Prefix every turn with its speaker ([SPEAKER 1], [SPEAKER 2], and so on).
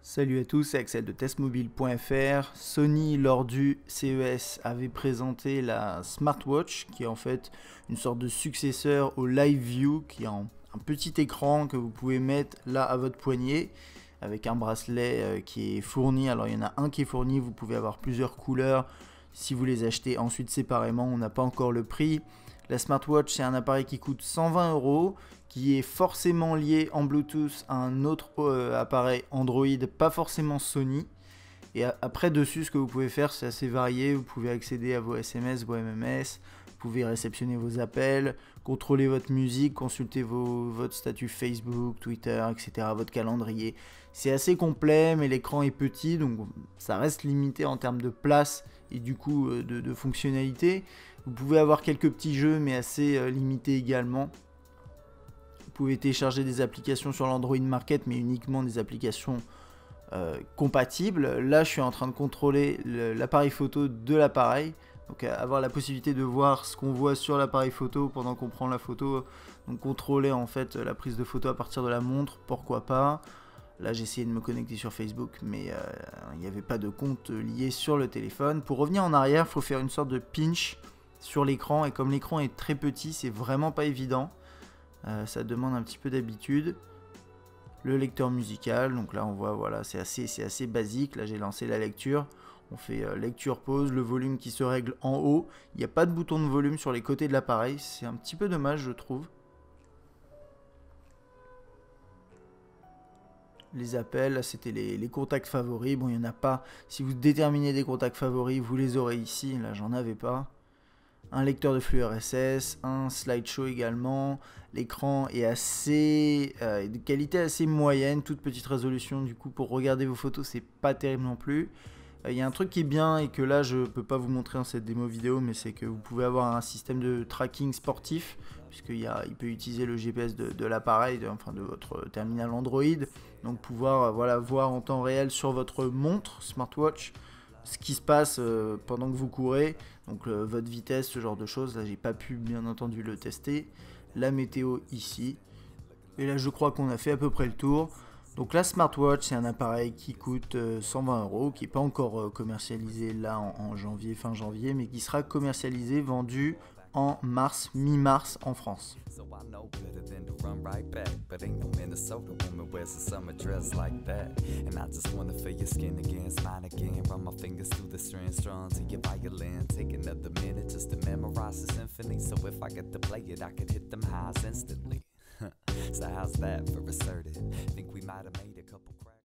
[SPEAKER 1] Salut à tous, c'est Axel de testmobile.fr. Sony, lors du CES, avait présenté la Smartwatch, qui est en fait une sorte de successeur au Live View, qui est un petit écran que vous pouvez mettre là à votre poignet, avec un bracelet qui est fourni. Alors il y en a un qui est fourni, vous pouvez avoir plusieurs couleurs si vous les achetez ensuite séparément, on n'a pas encore le prix. La Smartwatch, c'est un appareil qui coûte 120 €, qui est forcément lié en Bluetooth à un autre appareil Android, pas forcément Sony. Et après, dessus, ce que vous pouvez faire, c'est assez varié. Vous pouvez accéder à vos SMS, vos MMS, vous pouvez réceptionner vos appels, contrôler votre musique, consulter votre statut Facebook, Twitter, etc., votre calendrier. C'est assez complet, mais l'écran est petit, donc ça reste limité en termes de place et du coup de fonctionnalité. Vous pouvez avoir quelques petits jeux, mais assez limités également. Vous pouvez télécharger des applications sur l'Android Market, mais uniquement des applications compatibles. Là, je suis en train de contrôler l'appareil photo de l'appareil. Donc, avoir la possibilité de voir ce qu'on voit sur l'appareil photo pendant qu'on prend la photo. Donc, contrôler en fait la prise de photo à partir de la montre, pourquoi pas. Là, j'ai essayé de me connecter sur Facebook, mais il n'y avait pas de compte lié sur le téléphone. Pour revenir en arrière, il faut faire une sorte de pinch sur l'écran. Et comme l'écran est très petit, c'est vraiment pas évident. Ça demande un petit peu d'habitude. Le lecteur musical, donc là on voit, voilà, c'est assez basique. Là j'ai lancé la lecture. On fait lecture pause, le volume qui se règle en haut. Il n'y a pas de bouton de volume sur les côtés de l'appareil. C'est un petit peu dommage, je trouve. Les appels, là c'était les contacts favoris. Bon, il n'y en a pas. Si vous déterminez des contacts favoris, vous les aurez ici. Là j'en avais pas. Un lecteur de flux RSS, un slideshow également. L'écran est de qualité assez moyenne, toute petite résolution. Du coup, pour regarder vos photos, c'est pas terrible non plus. Il y a un truc qui est bien et que là, je peux pas vous montrer dans cette démo vidéo, mais c'est que vous pouvez avoir un système de tracking sportif, puisqu'il peut utiliser le GPS de l'appareil, enfin de votre terminal Android. Donc pouvoir voilà, voir en temps réel sur votre montre smartwatch ce qui se passe pendant que vous courez, donc votre vitesse, ce genre de choses. Là j'ai pas pu bien entendu le tester. La météo ici, et là je crois qu'on a fait à peu près le tour. Donc la Smartwatch, c'est un appareil qui coûte 120 €, qui n'est pas encore commercialisé là en janvier, fin janvier, mais qui sera commercialisé, vendu en mars, mi-mars en France.
[SPEAKER 2] Run right back, but ain't no Minnesota woman wears a summer dress like that. And I just wanna feel your skin against mine again. Run my fingers through the strings, strung to your violin. Take another minute just to memorize the symphony. So if I get to play it, I could hit them highs instantly. So how's that for assertive? Think we might have made it.